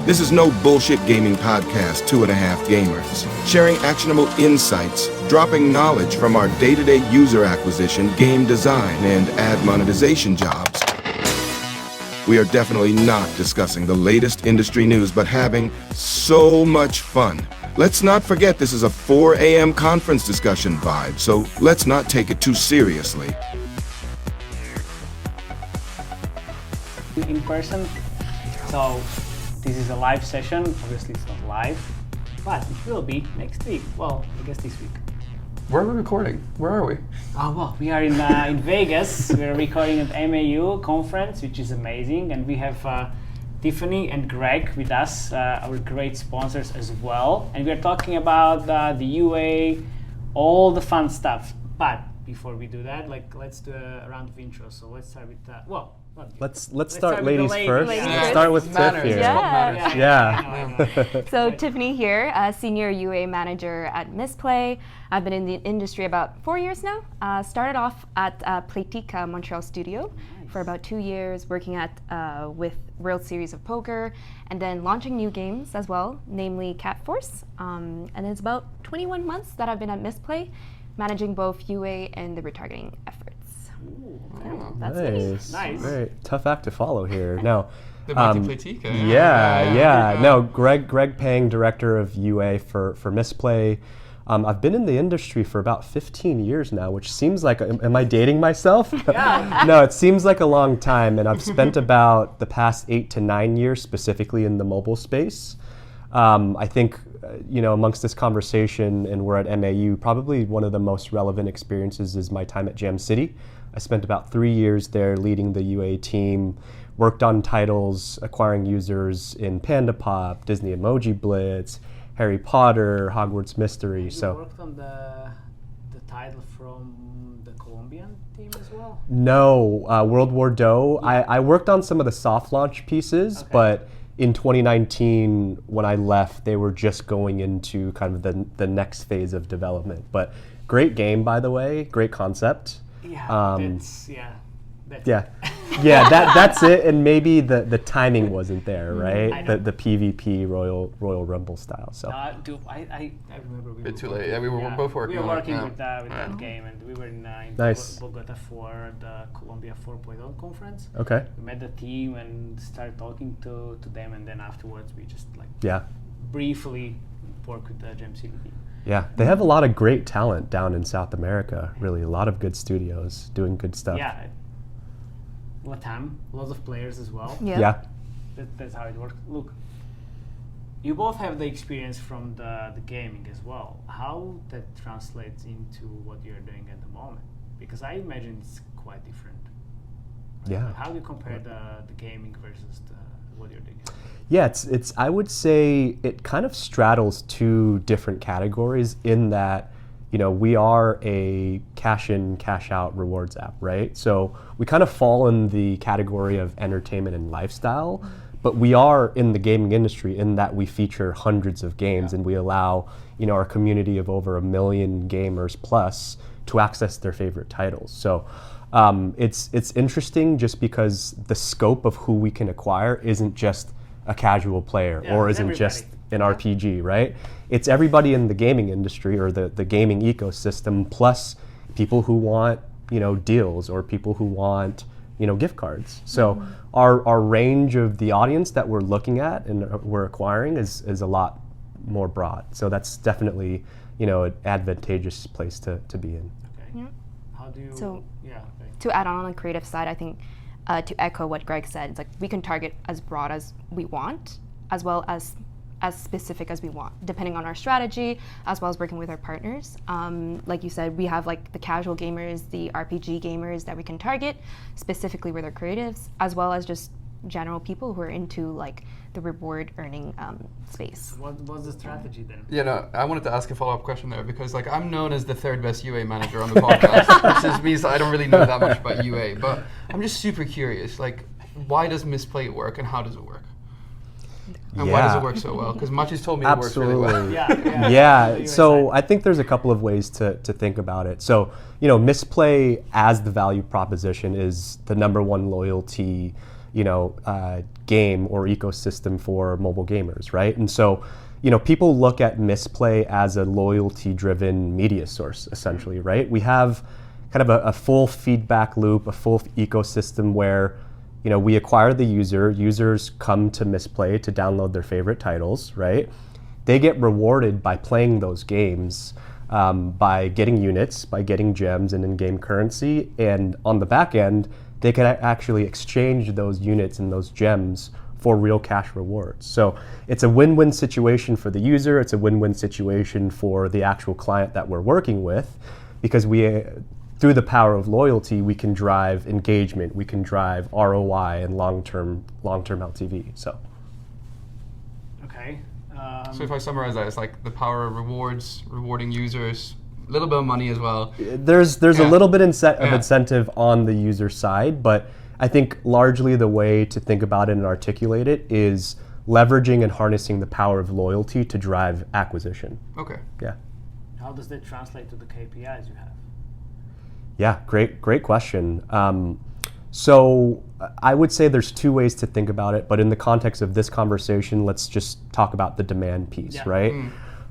This is no bullshit gaming podcast, 2.5 gamers. Sharing actionable insights, dropping knowledge from our day-to-day user acquisition, game design, and ad monetization jobs. We are definitely not discussing the latest industry news, but having so much fun. Let's not forget this is a 4 a.m. conference discussion vibe, so let's not take it too seriously. In person, so this is a live session. Obviously it's not live, but it will be next week. Well, I guess this week. Where are we recording? Where are we? Oh well, we are in Vegas. We're recording at MAU conference, which is amazing, and we have Tiffany and Greg with us, our great sponsors as well. And we're talking about the UA, all the fun stuff. But before we do that, let's do a round of intros. So let's start with Let's start ladies first. Yeah. Start with Tiff here. Yeah. So Tiffany here, Senior UA Manager at Mistplay. I've been in the industry about 4 years now. Started off at Playtika Montreal studio for about 2 years, working at with World Series of Poker, and then launching new games as well, namely Cat Force. And it's about 21 months that I've been at Mistplay, managing both UA and the retargeting efforts. Ooh, Yeah, that's Nice. Nice. Very tough act to follow here. No. The Playtika. Yeah. No, Greg Pang, Director of UA for Mistplay. I've been in the industry for about 15 years now, which seems like, am I dating myself? Yeah. No, it seems like a long time, and I've spent about the past 8 to 9 years specifically in the mobile space. I think, amongst this conversation, and we're at MAU, probably one of the most relevant experiences is my time at Jam City. I spent about 3 years there leading the UA team, worked on titles, acquiring users in Panda Pop, Disney Emoji Blitz, Harry Potter, Hogwarts Mystery. You worked on the title from the Colombian team as well? No, World War Doe. Yeah. I worked on some of the soft launch pieces, but in 2019, when I left, they were just going into kind of the next phase of development. But great game, by the way, great concept. That's it. And maybe the timing wasn't there, right? The PvP Royal Rumble style. So. I remember we Bit too late. Yeah, we were both working. We were working on it, with that game, and we were in Nice. Bogota for the Colombia 4.0 conference. Okay. We met the team and started talking to them, and then afterwards we just briefly worked with the Gem City team. Yeah, they have a lot of great talent down in South America, really. A lot of good studios doing good stuff. Yeah. Latam, lots of players as well. Yeah. That's how it works. Look, you both have the experience from the gaming as well. How that translates into what you're doing at the moment? Because I imagine it's quite different. Right? Yeah. Like how do you compare the gaming versus what you're doing? Yeah, it's. I would say it kind of straddles two different categories in that, we are a cash in, cash out rewards app, right? So we kind of fall in the category of entertainment and lifestyle, but we are in the gaming industry in that we feature hundreds of games and we allow, our community of over 1 million gamers plus to access their favorite titles. So it's interesting just because the scope of who we can acquire isn't just a casual player or isn't just an RPG, right? It's everybody in the gaming industry or the gaming ecosystem plus people who want, deals or people who want, gift cards. So our range of the audience that we're looking at and we're acquiring is a lot more broad. So that's definitely, an advantageous place to be in. Okay. Yeah. How do you... To add on the creative side, I think to echo what Greg said, it's like we can target as broad as we want, as well as specific as we want, depending on our strategy, as well as working with our partners. Like you said, we have the casual gamers, the RPG gamers that we can target, specifically with our creatives, as well as just general people who are into the reward earning space. What's the strategy then? Yeah, no, I wanted to ask a follow-up question there because I'm known as the third best UA manager on the podcast, which means I don't really know that much about UA, but I'm just super curious, why does Mistplay work and how does it work? And why does it work so well? Because Machi's told me it works really well. Yeah. So I think there's a couple of ways to think about it. So, Mistplay as the value proposition is the #1 loyalty, game or ecosystem for mobile gamers, right? And so, people look at Mistplay as a loyalty-driven media source, essentially, right? We have kind of a full feedback loop, a full ecosystem where, we acquire the user, users come to Mistplay to download their favorite titles, right? They get rewarded by playing those games, by getting units, by getting gems and in-game currency, and on the back end, they can actually exchange those units and those gems for real cash rewards. So it's a win-win situation for the user, it's a win-win situation for the actual client that we're working with, because through the power of loyalty, we can drive engagement, we can drive ROI and long-term LTV. So. Okay. So if I summarize that, it's like the power of rewards, rewarding users, a little bit of money as well. There's a little bit of incentive on the user side, but I think largely the way to think about it and articulate it is leveraging and harnessing the power of loyalty to drive acquisition. Okay. Yeah. How does that translate to the KPIs you have? Yeah, great question. So I would say there's two ways to think about it, but in the context of this conversation, let's just talk about the demand piece, right?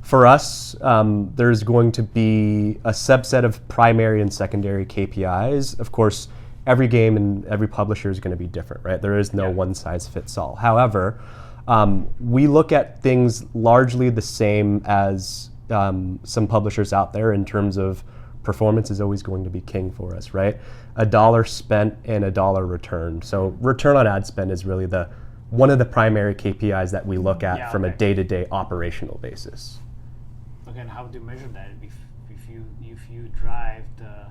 For us, there's going to be a subset of primary and secondary KPIs. Of course, every game and every publisher is going to be different, right? There is no one size fits all. However, we look at things largely the same as some publishers out there in terms of performance is always going to be king for us, right? $1 spent and $1 returned. So return on ad spend is really one of the primary KPIs that we look at from a day-to-day operational basis. Okay, and how do you measure that? If you drive the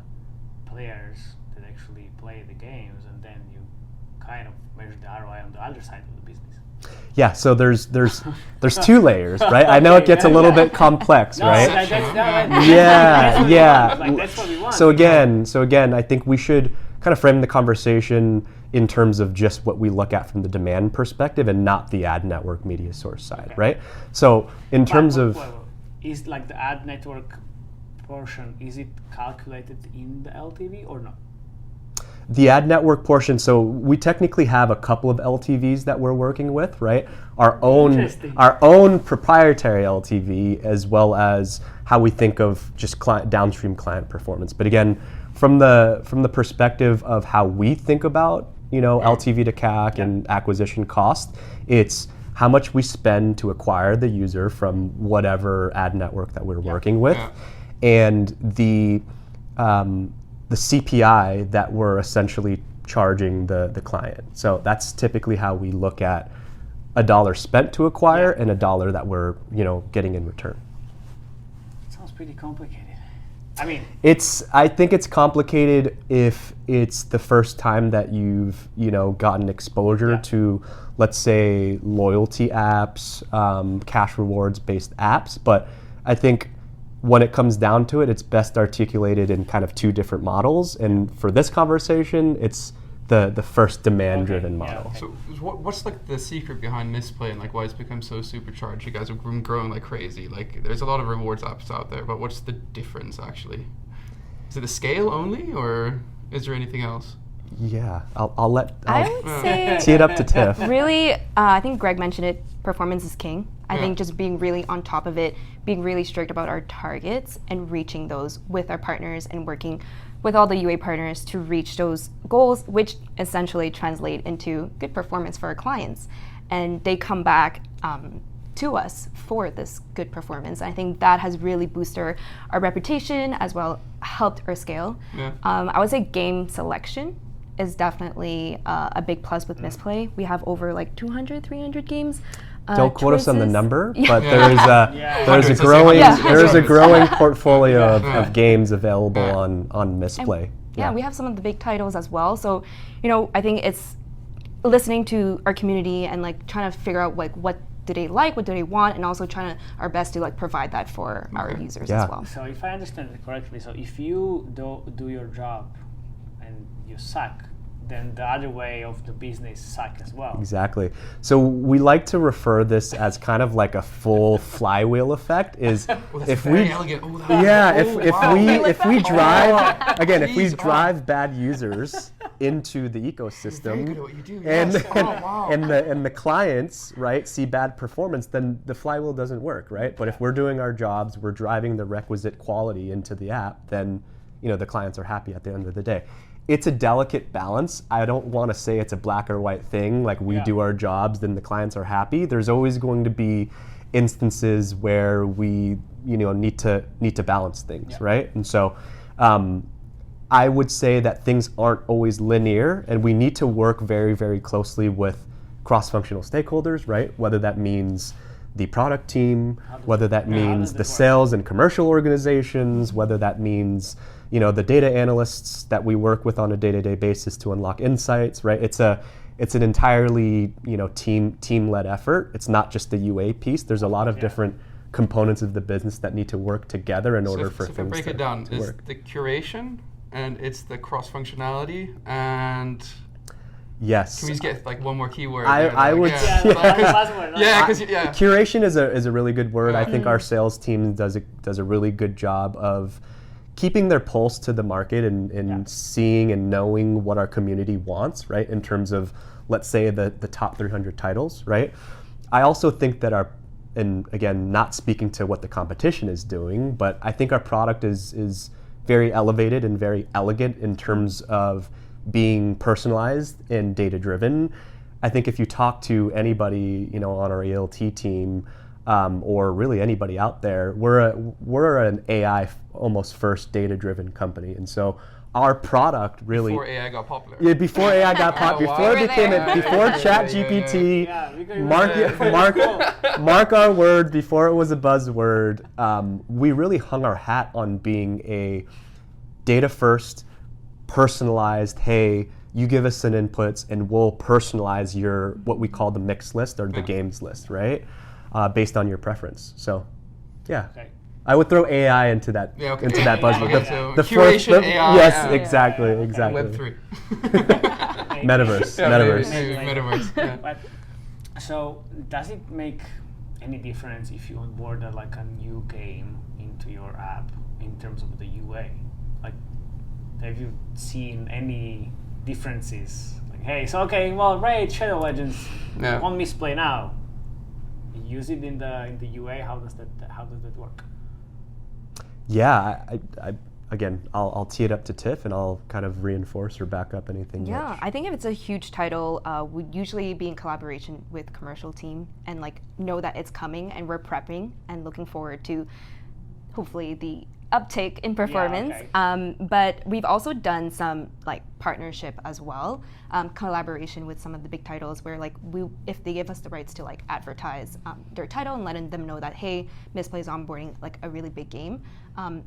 players that actually play the games, and then you kind of measure the ROI on the other side of the business. Yeah, so there's two layers, right? I know it gets a little bit complex, right? Yeah. Like, that's what we want. So again, I think we should kind of frame the conversation in terms of just what we look at from the demand perspective and not the ad network media source side, right? So in terms of is like the ad network portion, is it calculated in the LTV or not? The ad network portion, so we technically have a couple of LTVs that we're working with, right? Our own proprietary LTV, as well as how we think of just downstream client performance. But again, from the perspective of how we think about, LTV to CAC and acquisition cost, it's how much we spend to acquire the user from whatever ad network that we're working with, and the CPI that we're essentially charging the client. So that's typically how we look at $1 spent to acquire and $1 that we're getting in return. It sounds pretty complicated. I mean, I think it's complicated if it's the first time that you've gotten exposure to, let's say, loyalty apps, cash rewards based apps. But I think when it comes down to it, it's best articulated in kind of two different models. And for this conversation, it's the first demand-driven model. So what's like the secret behind Mistplay and like why it's become so supercharged? You guys have been growing like crazy. Like there's a lot of rewards apps out there, but what's the difference actually? Is it the scale only, or is there anything else? Yeah, I'll I would say tee it up to Tiff. Really, I think Greg mentioned it, performance is king. I think just being really on top of it, being really strict about our targets and reaching those with our partners and working with all the UA partners to reach those goals, which essentially translate into good performance for our clients. And they come back to us for this good performance. I think that has really boosted our reputation as well, helped our scale. I would say game selection is definitely a big plus with Mistplay. We have over like 200, 300 games. Don't quote us on the number, but Yeah. there's a growing portfolio of games available on Mistplay. We have some of the big titles as well. So, I think it's listening to our community and like trying to figure out like what do they like, what do they want, and also trying our best to like provide that for our users as well. So if I understand it correctly, so if you do your job and you suck, then the other way of the business suck as well. Exactly. So we like to refer this as kind of like a full flywheel effect. Is if we drive bad users, into the You're very ecosystem, good at what you do. and Yes. Oh, wow. and the clients, right, see bad performance, then the flywheel doesn't work, right? But if we're doing our jobs, we're driving the requisite quality into the app, then the clients are happy at the end of the day. It's a delicate balance. I don't want to say it's a black or white thing, like we do our jobs, then the clients are happy. There's always going to be instances where we need to balance things, right? And so I would say that things aren't always linear, and we need to work very, very closely with cross-functional stakeholders, right? Whether that means the product team, whether that means the sales and commercial organizations, whether that means the data analysts that we work with on a day-to-day basis to unlock insights, right? It's an entirely team-led effort. It's not just the UA piece. There's a lot of different components of the business that need to work together in order for so things break to it down, is work. the curation and it's the cross-functionality, and Yes. can we just get like one more keyword? I would- Yeah, the last word. Yeah, because Curation is a really good word. I think Mm-hmm. our sales team does a really good job of keeping their pulse to the market and seeing and knowing what our community wants, right? In terms of, let's say, the top 300 titles, right? I also think that and again, not speaking to what the competition is doing, but I think our product is very elevated and very elegant in terms of being personalized and data driven. I think if you talk to anybody, on our ELT team, or really anybody out there, we're an AI almost first data driven company, and so our product really before AI got popular. yeah, before AI got popular, wow. before it We were became there. before Yeah, ChatGPT, Yeah, because mark our words, before it was a buzzword, we really hung our hat on being a data first, personalized, hey, you give us some inputs and we'll personalize your, what we call the mix list or the games list, right? Based on your preference. So, yeah. Okay. I would throw AI into that into that buzzword. Okay, so curation, AI, yes, exactly. Web3. Metaverse. Yeah, Metaverse. maybe Metaverse. Yeah. But so does it make any difference if you onboard like a new game into your app in terms of the UA? Like, have you seen any differences? Like, hey, so okay, well, Raid Shadow Legends on Mistplay now. You use it in the UA. How does that work? Yeah, I again, I'll tee it up to Tiff, and I'll kind of reinforce or back up anything. Yeah, Mitch. I think if it's a huge title, we usually be in collaboration with commercial team and like know that it's coming, and we're prepping and looking forward to hopefully the uptake in performance. okay. But we've also done some like partnership as well, collaboration with some of the big titles where like if they give us the rights to like advertise their title and letting them know that, hey, Mistplay is onboarding like a really big game,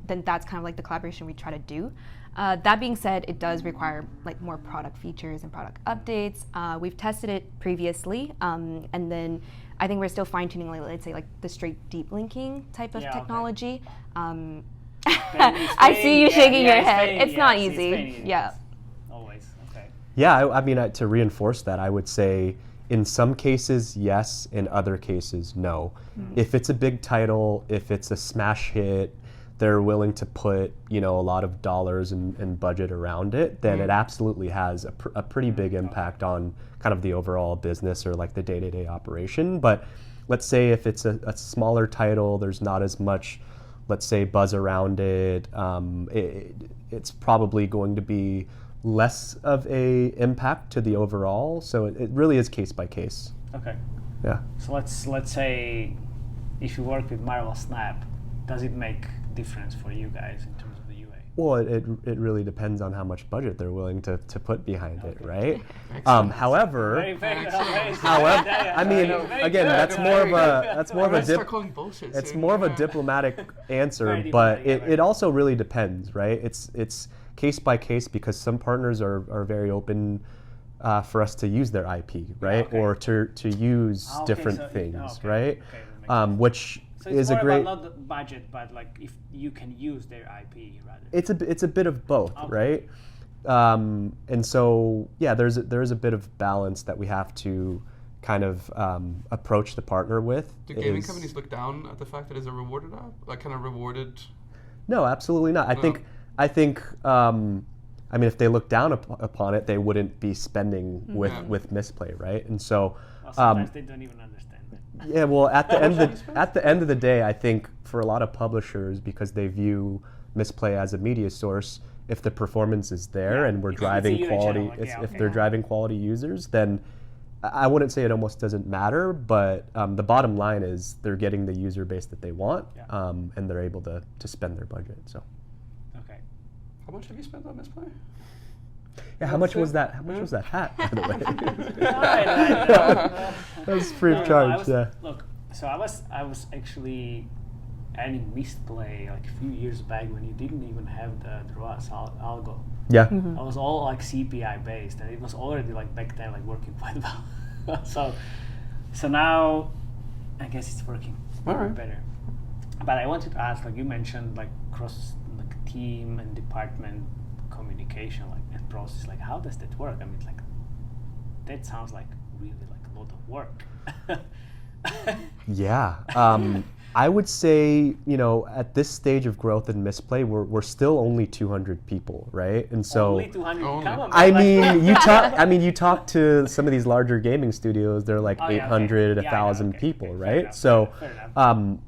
then that's kind of like the collaboration we try to do. That being said, it does require like more product features and product updates. We've tested it previously, and then I think we're still fine-tuning, like, let's say, like the straight deep linking type of technology. I see you shaking your head. It's not easy. Yeah. Always. Okay. Yeah, I mean, to reinforce that, I would say in some cases, yes. In other cases, no. If it's a big title, if it's a smash hit, they're willing to put, a lot of dollars and budget around it, then it absolutely has a pretty big impact on kind of the overall business or like the day-to-day operation. But let's say if it's a smaller title, there's not as much, let's say, buzz around it, it's probably going to be less of a impact to the overall. So it really is case by case. Okay. Yeah. So let's say if you work with Marvel Snap, does it make difference for you guys in terms of the UA? Well, it really depends on how much budget they're willing to put behind it, right? However, I mean, again, that's more of a Let's start calling bullshit it's soon. more of a diplomatic answer, Very but diplomatic, it also really depends, right? It's case by case because some partners are very open for us to use their IP, right? okay. Or to use Okay, different so- things, okay, right? okay, that makes sense. Which So it's is more a great. about not the budget, but like if you can use their IP rather. It's a bit of both, Okay. right? And so yeah, there's a bit of balance that we have to kind of approach the partner with. Do gaming companies look down at the fact that it's a rewarded app? Like kind of rewarded? No, absolutely not. I think I mean, if they look down upon it, they wouldn't be spending with Mistplay, right? And so Well, sometimes they don't even understand it. yeah, well, at the end of the day, I think for a lot of publishers, because they view Mistplay as a media source, if the performance is there and we're driving it's a quality, channel, like, if they're driving quality users, then I wouldn't say it almost doesn't matter, but the bottom line is they're getting the user base that they want, and they're able to spend their budget. So, Okay. How much have you spent on Mistplay? yeah, how much was that? How much was that hat, by the way? That was free of charge. Look, so I was actually adding Mistplay like a few years back when you didn't even have the ROAS algo. Yeah. I was all like CPI based, and it was already like back then like working quite well. so now I guess it's working better. But I wanted to ask, like you mentioned, like cross like team and department communication, like and process. Like how does that work? I mean, like that sounds like really like a lot of work. Yeah. I would say, at this stage of growth in Mistplay, we're still only 200 people, right? And so Only 200. Come on, I man. mean, you talk to some of these larger gaming studios, they're like 800, 1,000 people, okay, right? Fair enough.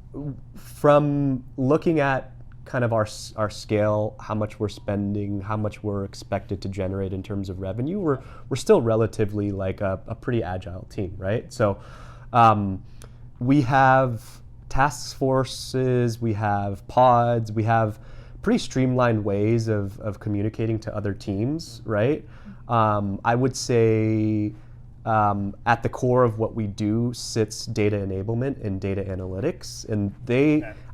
From looking at kind of our scale, how much we're spending, how much we're expected to generate in terms of revenue, we're still relatively like a pretty agile team, right? So we have task forces, we have pods, we have pretty streamlined ways of communicating to other teams, right? I would say at the core of what we do sits data enablement and data analytics, and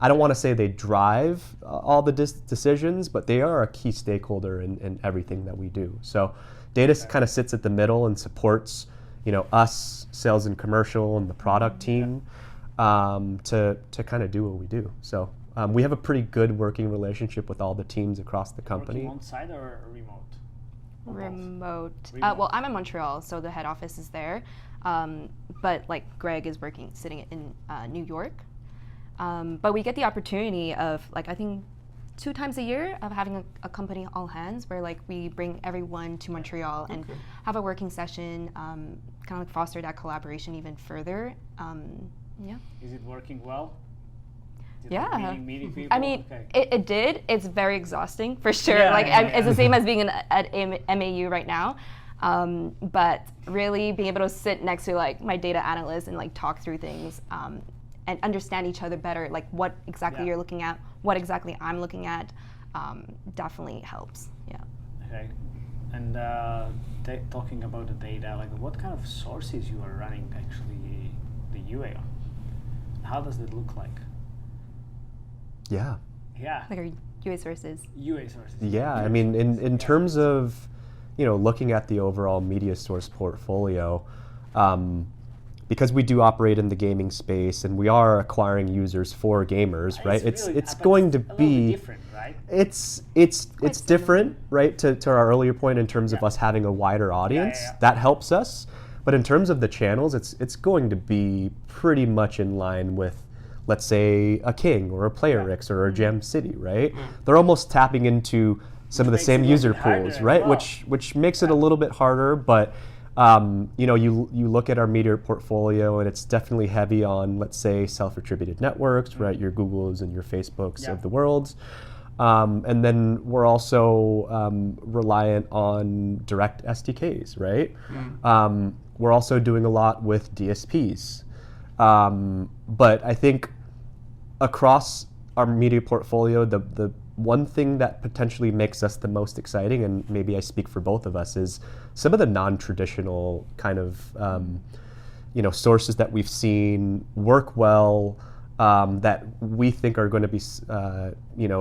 I don't want to say they drive all the decisions, but they are a key stakeholder in everything that we do. So data kind of sits at the middle and supports us, sales and commercial, and the product team to kind of do what we do. So we have a pretty good working relationship with all the teams across the company. Working on site or remote? Remote. Remote. Well, I'm in Montreal, so the head office is there. But like Greg is sitting in New York. But we get the opportunity of I think 2 times a year of having a company all hands where we bring everyone to Montreal and have a working session, kind of foster that collaboration even further. Yeah. Is it working well? Yeah. Meeting people? I mean, it did. It's very exhausting for sure. Yeah, it's the same as being at MAU right now. But really being able to sit next to my data analyst and talk through things and understand each other better, what exactly you're looking at, what exactly I'm looking at, definitely helps. Yeah. Okay. And talking about the data, what kind of sources you are running actually the UA on? How does it look like? Yeah. Yeah. Like our UA sources. UA sources. Yeah, I mean, in terms of, looking at the overall media source portfolio, because we do operate in the gaming space and we are acquiring users for gamers, right? It's going to be different, right? It's different, right? To our earlier point in terms of us having a wider audience, that helps us. But in terms of the channels, it's going to be pretty much in line with, let's say, a King or a PlayerX or a Jam City, right? They're almost tapping into some of the same user pools, right? Which makes it a little bit harder, but you look at our media portfolio and it's definitely heavy on, let's say, self-attributed networks, right? Your Googles and your Facebooks of the world. And then we're also reliant on direct SDKs, right? We're also doing a lot with DSPs. But I think across our media portfolio, the one thing that potentially makes us the most exciting, and maybe I speak for both of us, is some of the non-traditional kind of sources that we've seen work well, that we think are going to be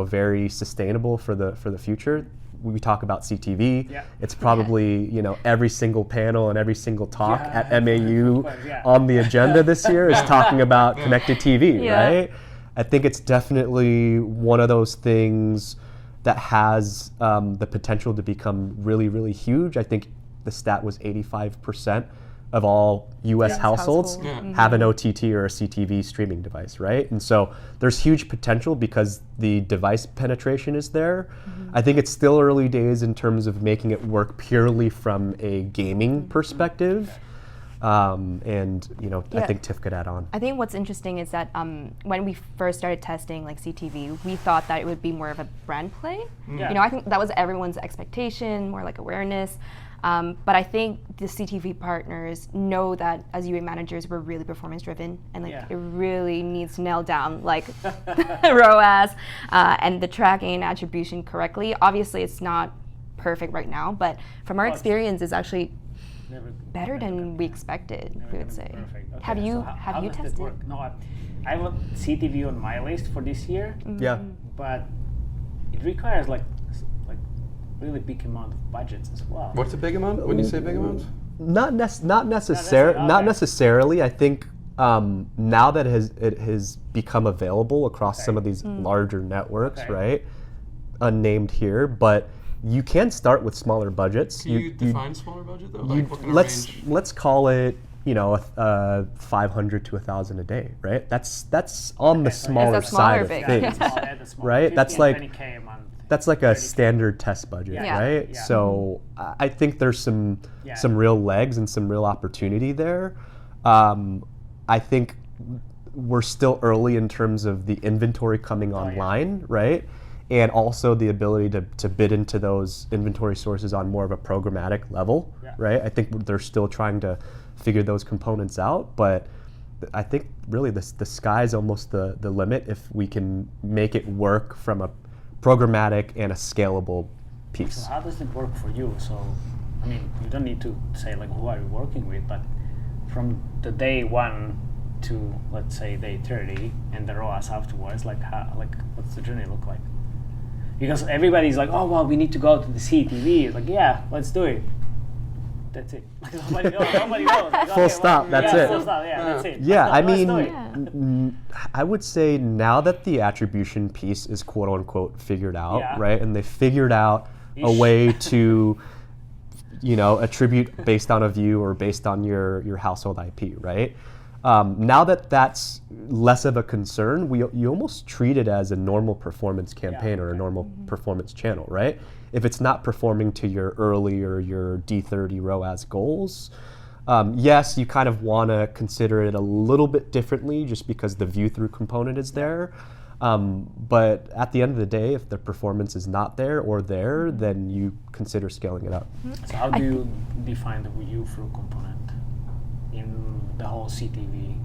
very sustainable for the future. We talk about CTV. Yeah. It's probably every single panel and every single talk at MAU on the agenda this year is talking about connected TV, right? I think it's definitely one of those things that has the potential to become really, really huge. I think the stat was 85% of all US US households household. have an OTT or a CTV streaming device, right? And so there's huge potential because the device penetration is there. I think it's still early days in terms of making it work purely from a gaming perspective. And I Yeah. think Tiff could add on. I think what's interesting is that when we first started testing like CTV, we thought that it would be more of a brand play. Yeah. I think that was everyone's expectation, more like awareness. But I think the CTV partners know that as UA managers, we're really performance driven, and like Yeah. it really needs to nail down like ROAS and the tracking and attribution correctly. Obviously, it's not perfect right now, but from our Well, experience, it's actually Never, better never than gonna- we expected. never We would gonna be say. perfect. Okay, Have you so have how you does that tested? work? No, I have a CTV on my list for this year, Yeah. but it requires like really big amount of budgets as well. What's a big amount? When you say big amount? Not necessarily, necessarily. I think now that it has become available across some of these larger networks, Okay. right? Unnamed here, but you can start with smaller budgets. Can you define smaller budget though? you- Like what kind of let's range? let's call it 500 to 1,000 a day, right? That's on the Okay, so smaller Is that smaller side or of big? things. That's small. Right? 50 That's and like- 20K a month. That's like a 30K. standard test budget, Yeah. right? Yeah. So I think there's some Yeah. real legs and some real opportunity there. I think we're still early in terms of the inventory coming yeah. online, right? And also the ability to bid into those inventory sources on more of a programmatic level, Yeah. right? I think they're still trying to figure those components out, but I think really the sky's almost the limit if we can make it work from a programmatic and a scalable piece. So how does it work for you? So, I mean, you don't need to say like who are you working with, but from the day 1 to let's say day 30 and the ROAS afterwards, like what's the journey look like? Because everybody's like, oh well, we need to go to the CTV. It's like, yeah, let's do it. That's it. Like, nobody knows. Nobody knows. Like, Full stop, that's it. Full stop. Yeah, that's it. Yeah, I Let's mean, do it. I would say now that the attribution piece is quote unquote figured out, Yeah. right? And they figured out a Ish. way to, attribute based on a view or based on your household IP, right? Now that that's less of a concern, you almost treat it as a normal performance campaign or a normal performance channel, right? If it's not performing to your early or your D30 ROAS goals, yes, you kind of want to consider it a little bit differently just because the view-through component is there. But at the end of the day, if the performance is not there or there, then you consider scaling it up. So how do you define the view-through component in the whole CTV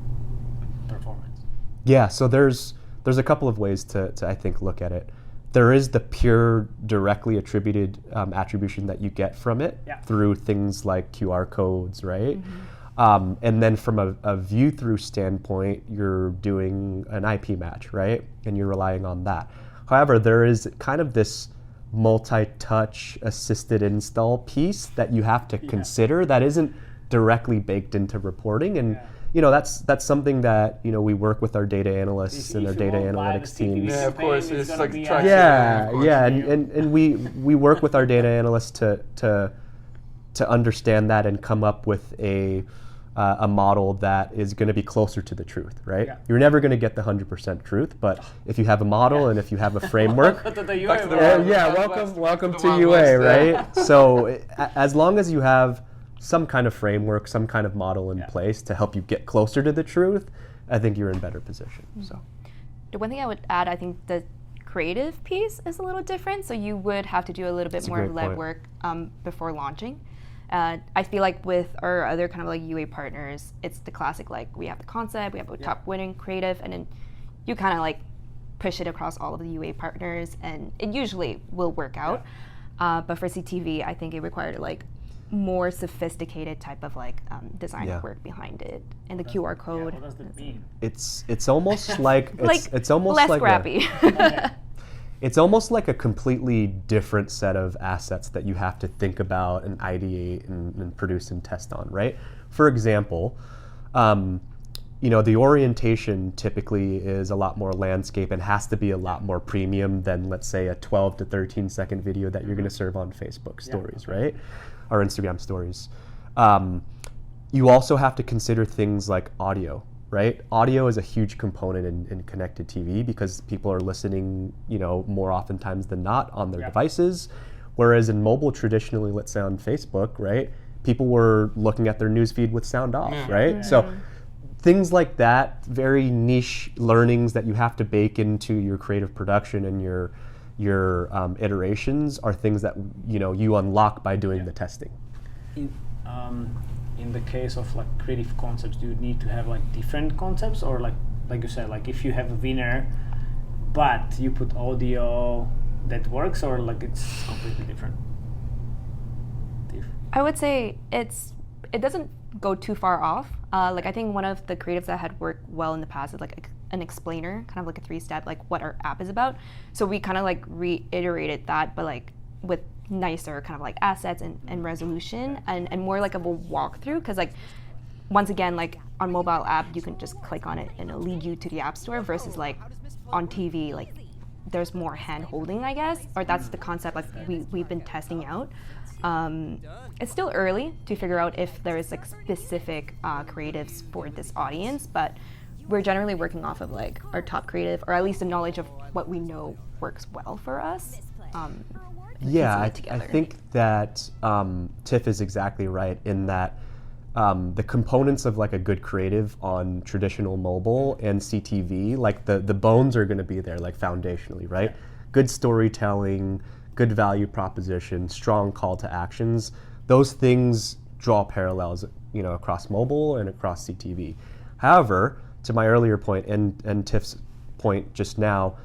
performance? Yeah, so there's a couple of ways to I think look at it. There is the pure directly attributed attribution that you get from it Yeah. through things like QR codes, right? And then from a view-through standpoint, you're doing an IP match, right? And you're relying on that. However, there is kind of this multi-touch assisted install piece that you have to consider that isn't directly baked into reporting. And that's something that we work with our data analysts and our data analytics teams. Yeah, of course, it's gonna like be track- Yeah, of course. yeah, and we work with our data analysts to understand that and come up with a model that is going to be closer to the truth, right? Yeah. You're never going to get the 100% truth, but if you have a model and if you have a framework, Go to the Back to the UA, Wild West. welcome The to Wild UA, West, yeah. right? So as long as you have some kind of framework, some kind of model in Yeah. place to help you get closer to the truth, I think you're in better position. So. The one thing I would add, I think the creative piece is a little different. So you would have to do a little bit That's a more great point. legwork before launching. I feel like with our other kind of like UA partners, it's the classic like we have the concept, we have a top winning creative, and then you kind of like push it across all of the UA partners, and it usually will work out. But for CTV, I think it required like more sophisticated type of like design Yeah. work behind it, and the QR code. What does that mean? It's almost like Like it's almost less like scrappy. it's almost like a completely different set of assets that you have to think about and ideate and produce and test on, right? For example, the orientation typically is a lot more landscape and has to be a lot more premium than, let's say, a 12 to 13 second video that you're going to serve on Facebook stories, right? Or Instagram stories. You also have to consider things like audio, right? Audio is a huge component in connected TV because people are listening, more oftentimes than not on their devices. Whereas in mobile, traditionally, let's say on Facebook, right, people were looking at their newsfeed with sound off, right? So things like that, very niche learnings that you have to bake into your creative production and your iterations are things that you unlock by doing the testing. In the case of like creative concepts, do you need to have like different concepts, or like you said, like if you have a winner, but you put audio, that works, or like it's completely different? I would say it doesn't go too far off. Like I think one of the creatives that had worked well in the past is like an explainer, kind of like a 3-step, like what our app is about. So we kind of like reiterated that, but like with nicer kind of like assets and resolution and more like of a walkthrough, because like once again, like on mobile app you can just click on it and it'll lead you to the app store, versus like on TV, like there's more hand holding, I guess, or that's the concept like we've been testing out. It's still early to figure out if there is like specific creatives for this audience, but we're generally working off of like our top creative, or at least the knowledge of what we know works well for us. Yeah, I think that Tiff is exactly right in that the components of like a good creative on traditional mobile and CTV, like the bones are going to be there, like foundationally, right? Good storytelling, good value proposition, strong call to actions. Those things draw parallels, across mobile and across CTV. However, to my earlier point and Tiff's point just now,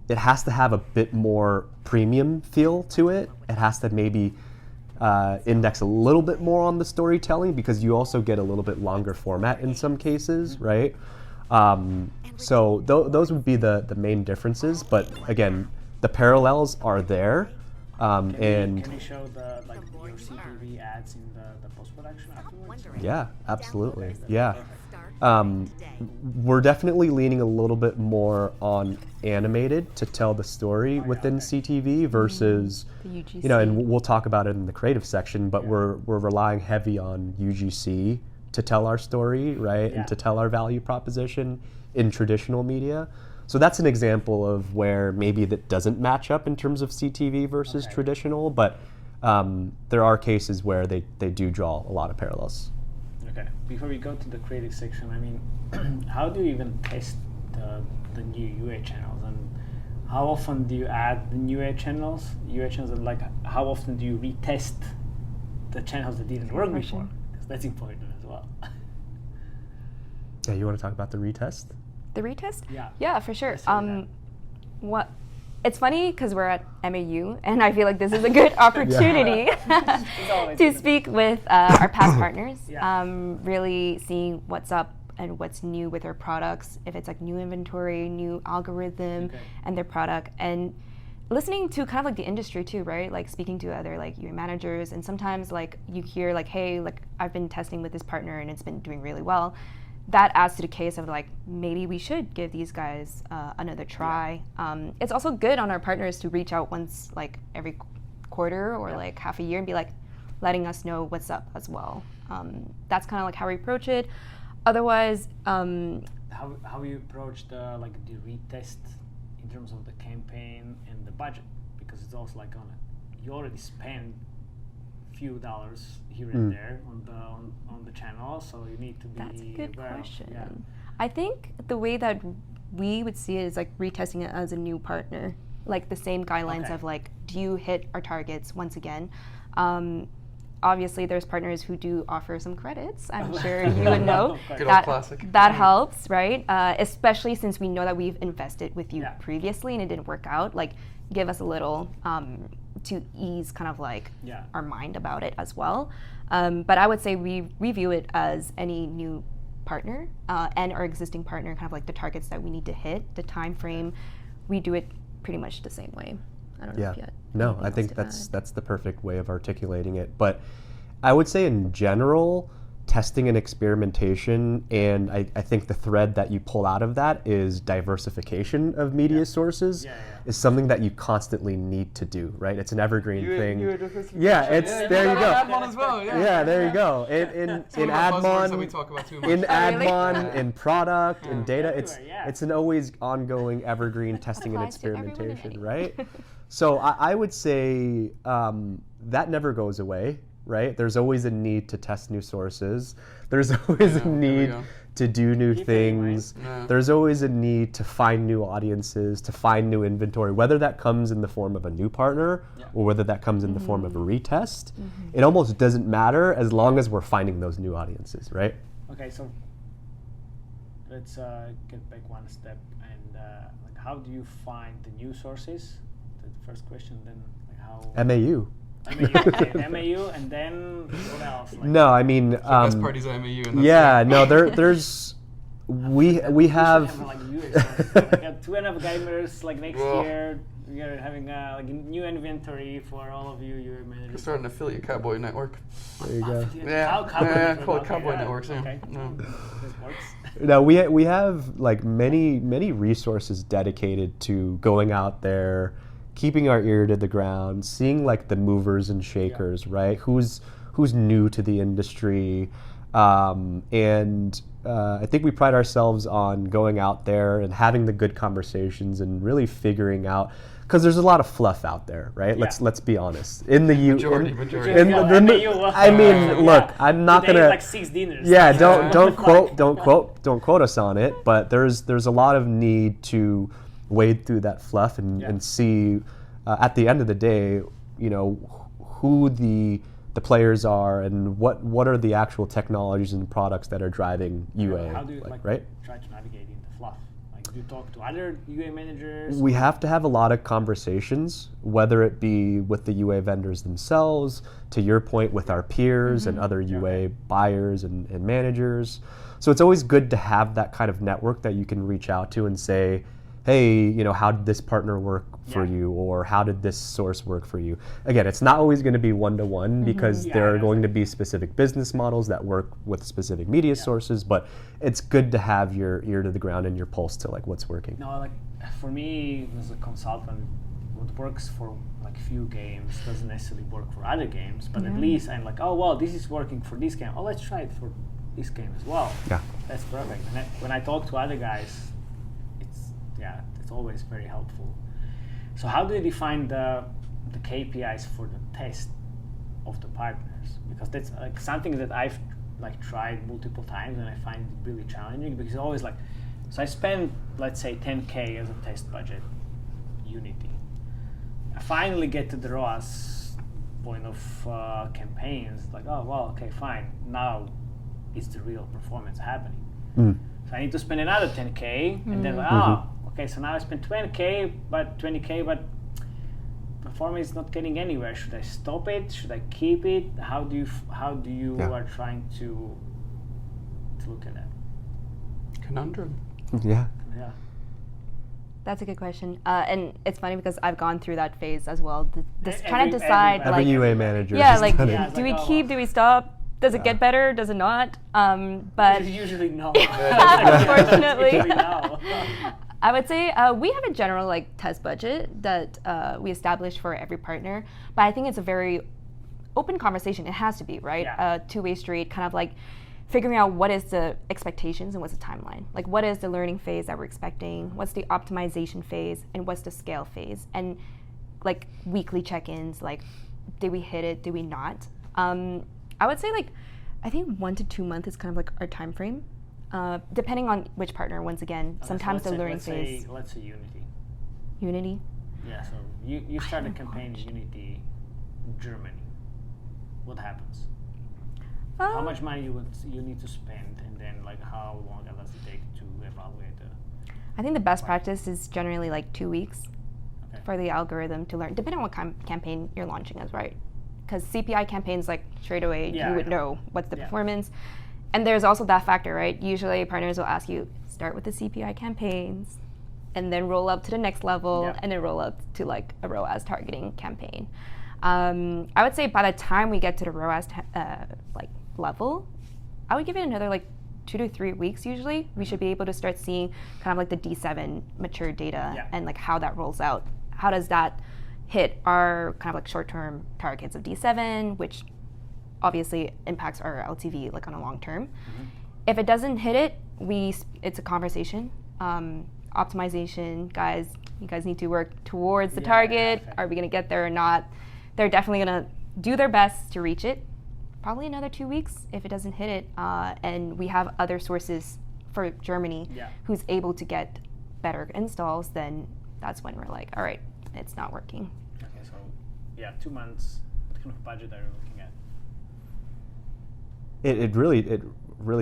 it has to have a bit more premium feel to it. It has to maybe index a little bit more on the storytelling, because you also get a little bit longer format in some cases, right? So those would be the main differences. But again, the parallels are there. Can you show your CTV ads in the post-production afterwards? Yeah, absolutely. Yeah. We're definitely leaning a little bit more on animated to tell the story within CTV versus, The UGC. and we'll talk about it in the creative section, but we're relying heavy on UGC to tell our story, right, and to tell our value proposition in traditional media. So that's an example of where maybe that doesn't match up in terms of CTV versus traditional, but there are cases where they do draw a lot of parallels. Okay. Before we go to the creative section, I mean, how do you even test the new UA channels, and how often do you add the new UA channels, and like how often do you retest the channels that didn't work before? Because that's important as well. Yeah, you want to talk about the retest? The retest? Yeah. Yeah, for sure. Let's do that. It's funny because we're at MAU, and I feel like this is a good opportunity to speak with our past partners. Really seeing what's up and what's new with their products, if it's like new inventory, new algorithm, and their product, and listening to kind of like the industry too, right? Like speaking to other like UA managers, and sometimes like you hear like, hey, like I've been testing with this partner and it's been doing really well. That adds to the case of like, maybe we should give these guys another try. It's also good on our partners to reach out once like every quarter or like half a year and be like letting us know what's up as well. That's kind of like how we approach it. Otherwise, how you approach the retest in terms of the campaign and the budget, because it's also like you already spend few dollars here and there on the channel, so you need to be that's a good aware question. Yeah. I think the way that we would see it is like retesting it as a new partner, like the same guidelines of like, do you hit our targets once again? Obviously, there's partners who do offer some credits. I'm sure you would know. Good old classic. That helps, right? Especially since we know that we've invested with you previously and it didn't work out. Like, give us a little to ease kind of like our mind about it as well. But I would say we view it as any new partner and our existing partner, kind of like the targets that we need to hit, the time frame. We do it pretty much the same way. I don't know if you had No, I think that's the perfect way of articulating it. But I would say in general, testing and experimentation, and I think the thread that you pull out of that is diversification of media sources is something that you constantly need to do, right? It's an evergreen thing. Yeah, there you go. Admon as well. Yeah, there you go. In That we Admon, talk about too much. in Admon, in product, in data, Everywhere, it's an always ongoing evergreen testing and applies to everyone experimentation, anyway. right? So I would say that never goes away, right? There's always a need to test new sources. There's always a need to do new things. Yeah. There's always a need to find new audiences, to find new inventory, whether that comes in the form of a new partner or whether that comes in the form of a retest. It almost doesn't matter as long as we're finding those new audiences, right? Okay, so let's get back one step and like how do you find the new sources? The first question, then like how MAU. MAU, and then what else? Like, No, I mean, Best parties at MAU. And that's yeah, it. no, there's we have. like UA sources. Like 2.5 gamers. Like next Whoa. year, we are having like a new inventory for all of you UA We're managers. starting an affiliate cowboy network. There you go. Yeah, call it okay, cowboy networks. Yeah. Okay. No. This works. No, we have like many resources dedicated to going out there, keeping our ear to the ground, seeing like the movers and shakers, right? Who's new to the industry, and I think we pride ourselves on going out there and having the good conversations and really figuring out, because there's a lot of fluff out there, right? Yeah. Let's be honest. In the Majority. I mean, look, I'm not Today gonna. is like 6 dinners. Yeah, Like, don't quote us on it. But there's a lot of need to wade through that fluff and see at the end of the day, you know, who the players are and what are the actual technologies and products that are driving UA, How do you right? try to navigate in the fluff? Like, do you talk to other UA managers? We have to have a lot of conversations, whether it be with the UA vendors themselves, to your point, with our peers and other UA buyers and managers. So it's always good to have that kind of network that you can reach out to and say, hey, you know, how did this partner work for you, or how did this source work for you? Again, it's not always going to be one-to-one because there are going to be specific business models that work with specific media sources, but it's good to have your ear to the ground and your pulse to like what's working. No, like for me as a consultant, what works for like few games doesn't necessarily work for other games, but at least I'm like, oh well, this is working for this game. Oh, let's try it for this game as well. Yeah. That's perfect. And when I talk to other guys, it's always very helpful. So how do you define the KPIs for the test of the partners? Because that's like something that I've like tried multiple times and I find it really challenging because it's always like, so I spend, let's say, 10K as a test budget, Unity. I finally get to the ROAS point of campaigns, like, oh, well, okay, fine. Now is the real performance happening. So I need to spend another 10K and then, okay, so now I spent 20K, but performance is not getting anywhere. Should I stop it? Should I keep it? How do you are trying to look at that? Conundrum. Yeah. Yeah. That's a good question. And it's funny because I've gone through that phase as well. Trying to Every- decide, everybody. Every like, UA manager. yeah, has like, done it. Yeah, it's do we like, oh, keep? well. Do we stop? Does it get better? Does it not? But Usually no. unfortunately, Usually no. I would say we have a general like test budget that we establish for every partner, but I think it's a very open conversation. It has to be, right? Yeah. Two-way street, kind of like figuring out what is the expectations and what's the timeline. Like what is the learning phase that we're expecting? What's the optimization phase? And what's the scale phase? And like weekly check-ins, like did we hit it? Did we not? I would say like, I think 1 to 2 months is kind of like our time frame, depending on which partner. Once again, sometimes the learning phase. Let's say Unity. Unity. Yeah. So you start a campaign in Unity, Germany. What happens? How much money you need to spend, and then like how long does it take to evaluate the? I think the best practice is generally like 2 weeks Okay. for the algorithm to learn, depending on what campaign you're launching as, right? Because CPI campaigns, like straight away, Yeah, you I would know. know what's the Yeah. performance. And there's also that factor, right? Usually partners will ask you, start with the CPI campaigns, and then roll up to the next level, Yeah. and then roll up to like a ROAS targeting campaign. I would say by the time we get to the ROAS like level, I would give it another like 2 to 3 weeks usually. We should be able to start seeing kind of like the D7 mature data and like how that rolls out. How does that hit our kind of like short-term targets of D7, which obviously impacts our LTV like on a long term. If it doesn't hit it, it's a conversation. Optimization, guys, you guys need to work towards the target. Are we gonna get there or not? They're definitely gonna do their best to reach it. Probably another 2 weeks if it doesn't hit it. And we have other sources for Germany who's able to get better installs, then that's when we're like, all right, it's not working. Okay, so 2 months. What kind of budget are you looking at? It really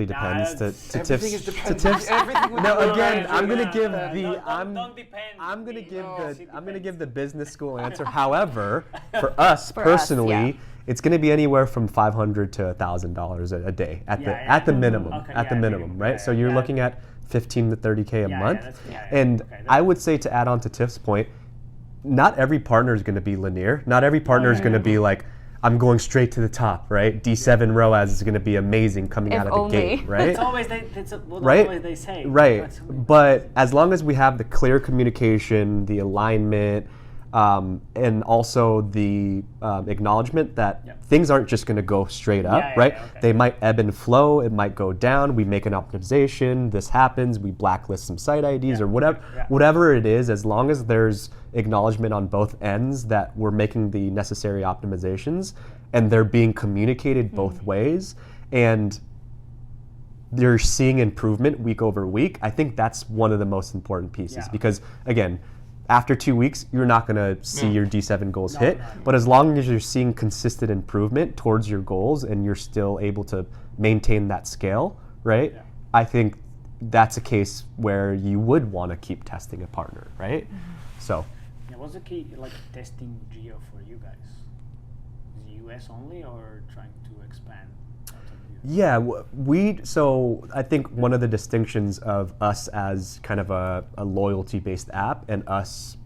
depends. Everything is dependent. To tips. Everything would No, be again, I'm gonna right. give Don't the depend. I'm gonna give No, the it I'm gonna depends. give the business school answer. However, for us For us, personally, yeah. it's gonna be anywhere from $500 to $1,000 a day at the minimum. Okay, at the minimum, right? So you're looking at 15 to 30K a month. And I would say, to add on to Tiff's point, not every partner is going to be linear. Not every partner is going to be like, I'm going straight to the top, right? D7 ROAS is going to be amazing coming If out of the only. gate, right? That's always what Right? always they say. Right. That's- But as long as we have the clear communication, the alignment, and also the acknowledgement that things aren't just going to go straight up, right? Okay. They might ebb and flow. It might go down. We make an optimization. This happens. We blacklist some site IDs or whatever. Whatever it is, as long as there's acknowledgement on both ends that we're making the necessary optimizations and they're being communicated both ways, and they're seeing improvement week over week, I think that's one of the most important pieces. Because again, after 2 weeks, you're not going to see your D7 goals hit. But as long as you're seeing consistent improvement towards your goals and you're still able to maintain that scale, right? I think that's a case where you would want to keep testing a partner, right? So. What's the key testing geo for you guys? Is it US only or trying to expand? Yeah, so I think one of the distinctions of us as kind of a loyalty-based app and us,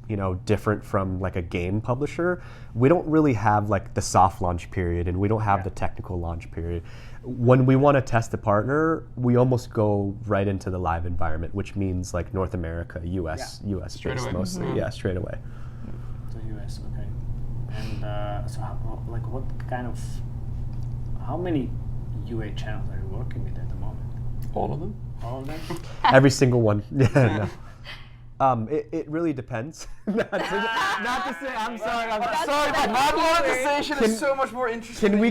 different from like a game publisher, we don't really have like the soft launch period and we don't have the technical launch period. When we want to test a partner, we almost go right into the live environment, which means like North America, US Straight based away. mostly, straight away. So US, okay. And so how many UA channels are you working with at the moment? All of them? All of them? Every single one. Yeah, no. It really depends. not to say, I'm sorry, Sorry, but monetization is so much more interesting. Can we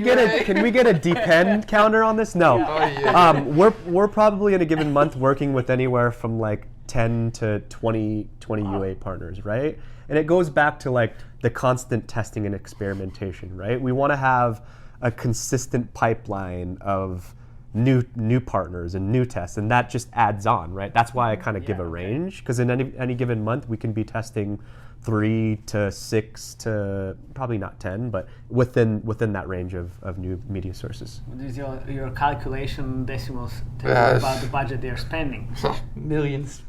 get a depend counter on this? No. Oh, yeah. We're probably in a given month working with anywhere from like 10 to 20 UA partners, right? And it goes back to like the constant testing and experimentation, right? We want to have a consistent pipeline of new partners and new tests, and that just adds on, right? That's why I kind of give a range, because in any given month we can be testing 3 to 6 to probably not 10, but within that range of new media sources. What is your calculation decimals tell Yes. you about the budget they're spending? Millions.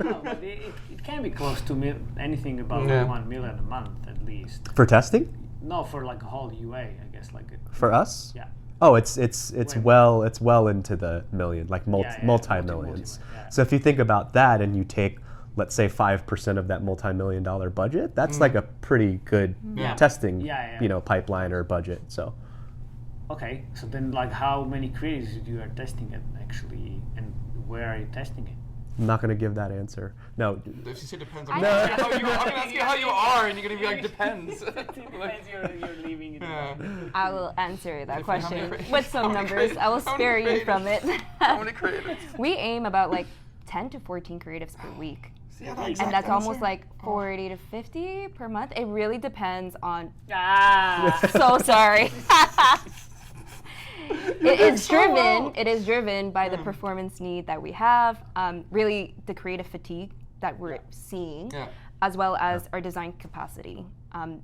No, but it can be close to anything about Yeah. 1 million a month at least. For testing? No, for like a whole UA, I guess. For us? Yeah. Oh, it's Way well into the million, like multi-millions. multi-million, yeah. So if you think about that and you take, let's say, 5% of that multi-million-dollar budget, that's like a pretty good testing, pipeline or budget. So. Okay, so then how many creatives you are testing it actually, and where are you testing it? I'm not going to give that answer. No. If you say depends on how you are, I'm asking how you are, and you're going to be like, depends. Depends, you're leaving it. I will answer that How many question creatives? with some How many numbers. creatives? I will How many spare you creatives? from it. How many creatives? We aim about like 10 to 14 creatives per week. Yeah, And that's almost like 40 to 50 per month. It really depends on. Ah! So sorry. It is driven by the performance need that we have, really the creative fatigue that we're seeing, as well as our design capacity.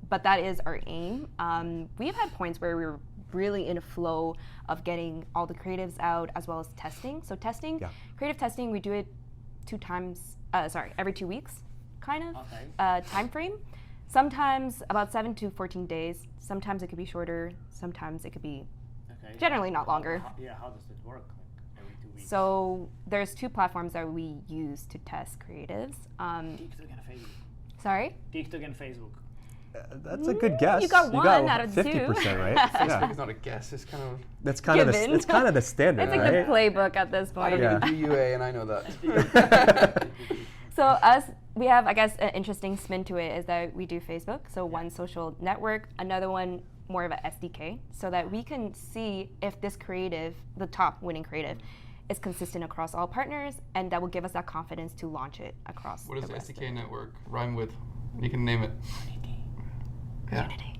But that is our aim. We've had points where we're really in a flow of getting all the creatives out, as well as testing. So creative testing, we do it every 2 weeks, kind of time frame. Sometimes about 7 to 14 days. Sometimes it could be shorter. Sometimes it could be generally not longer. How does it work? So there's two platforms that we use to test creatives. TikTok and Facebook. Sorry? TikTok and Facebook. That's a good guess. You got one out of 50%, two. right? Facebook is not a guess. It's kind of. That's kind of Given. it's kind of the standard, It's like right? the playbook at this I point. don't even do UA, and I know that. So us, we have, I guess, an interesting spin to it is that we do Facebook. So one social network, another one more of a SDK, so that we can see if this creative, the top winning creative, is consistent across all partners, and that will give us that confidence to launch it across. What does the rest of SDK it. network rhyme with? You can name it. Yeah. Unity.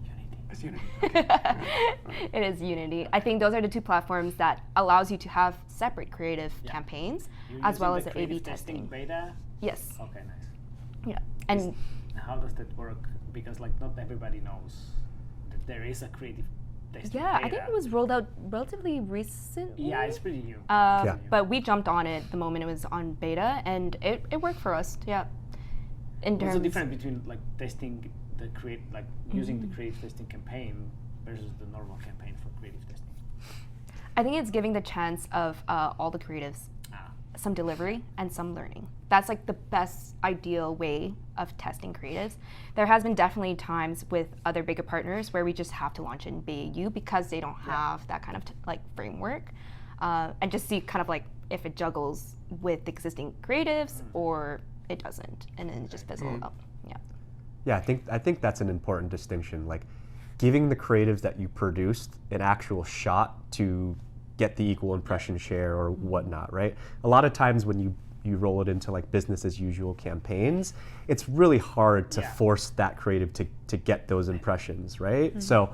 It's Unity. It is Unity. I think those are the two platforms that allows you to have separate creative campaigns, You're as well as using the A/B creative testing testing. beta. Yes. Okay, nice. Yeah. And How does that work? Because like not everybody knows that there is a creative testing yeah, beta. I think it was rolled out relatively recently. Yeah, it's pretty new. Yeah. But we jumped on it the moment it was on beta, and it worked for us. Yeah. In What's the terms, difference between like testing the using the creative testing campaign versus the normal campaign for creative testing? I think it's giving the chance of all the creatives some delivery and some learning. That's like the best ideal way of testing creatives. There has been definitely times with other bigger partners where we just have to launch in BAU because they don't have that kind of like framework, and just see kind of like if it juggles with existing creatives or it doesn't, and then it just fizzles out. Yeah. Yeah, I think that's an important distinction. Like, giving the creatives that you produced an actual shot to get the equal impression share or whatnot, right? A lot of times when you roll it into like business as usual campaigns, it's really hard to force that creative to get those impressions, right? So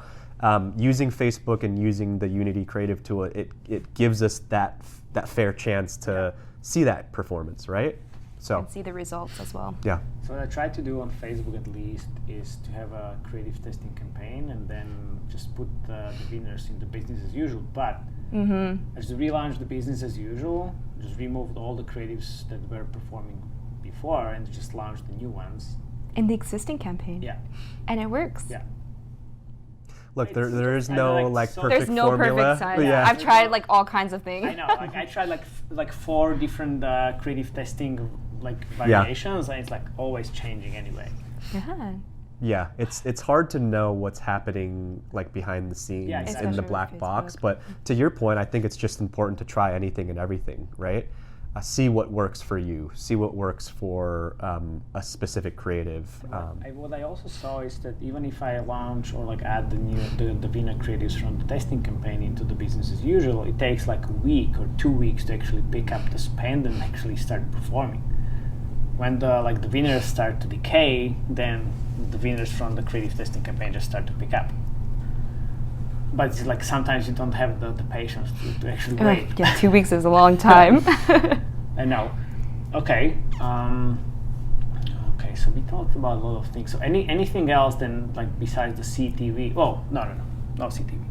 using Facebook and using the Unity creative tool, it gives us that fair chance to see that performance, right? So And see the results as well. yeah. So what I try to do on Facebook at least is to have a creative testing campaign and then just put the winners in the business as usual. But I just relaunched the business as usual, just removed all the creatives that were performing before and just launched the new ones. In the existing campaign. Yeah, and it works. yeah. Look, It's there is just- I no like like so- perfect There's no formula. perfect science. Yeah. I've tried like all kinds of things. I know. Like I tried like 4 different creative testing like variations, and it's like always changing anyway. Yeah. Yeah, it's hard to know what's happening like behind the scenes Yeah, in exactly. the Especially black with box. Facebook. But to your point, I think it's just important to try anything and everything, right? See what works for you. See what works for a specific creative. What I also saw is that even if I launch or like add the winner creatives from the testing campaign into the business as usual, it takes like a week or 2 weeks to actually pick up the spend and actually start performing. When the winners start to decay, then the winners from the creative testing campaign just start to pick up. But it's like sometimes you don't have the patience to actually wait. Yeah, 2 weeks is a long time. I know. Okay. Okay. So we talked about a lot of things. So anything else then like besides the CTV? Oh no CTV.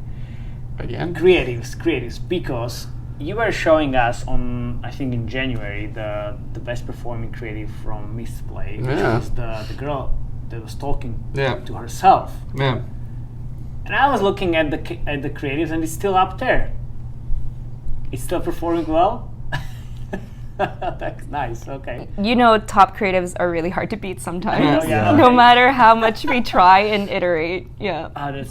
Again? Creatives, because you were showing us on, I think in January, the best performing creative from Mistplay, which Yeah. was the girl that was talking Yeah. to herself. Yeah. And I was looking at the creatives, and it's still up there. It's still performing well. That's nice. Okay. You know, top creatives are really hard to beat sometimes. Yeah. No matter how much we try and iterate. Yeah.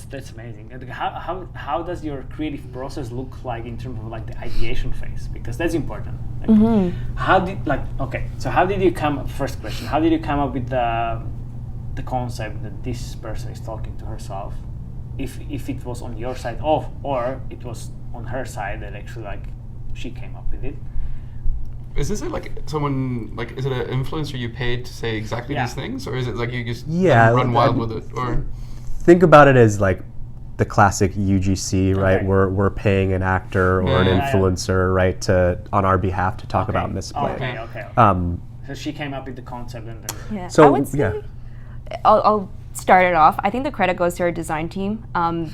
That's amazing. And how does your creative process look like in terms of like the ideation phase? Because that's important. Like, how did you come? First question: how did you come up with the concept that this person is talking to herself? If it was on your side, or it was on her side that actually like she came up with it. Is this like someone, like, is it an influencer you paid to say exactly Yeah. these things? Or is it like you just like, run wild with it? Or Think about it as like the classic UGC, right? Okay. We're paying an actor or an Yeah. influencer, right, to on our behalf to talk Okay. about Mistplay. Okay. Um, So she came up with the concept and then. Yeah. So, I would say, yeah. I'll start it off. I think the credit goes to our design team.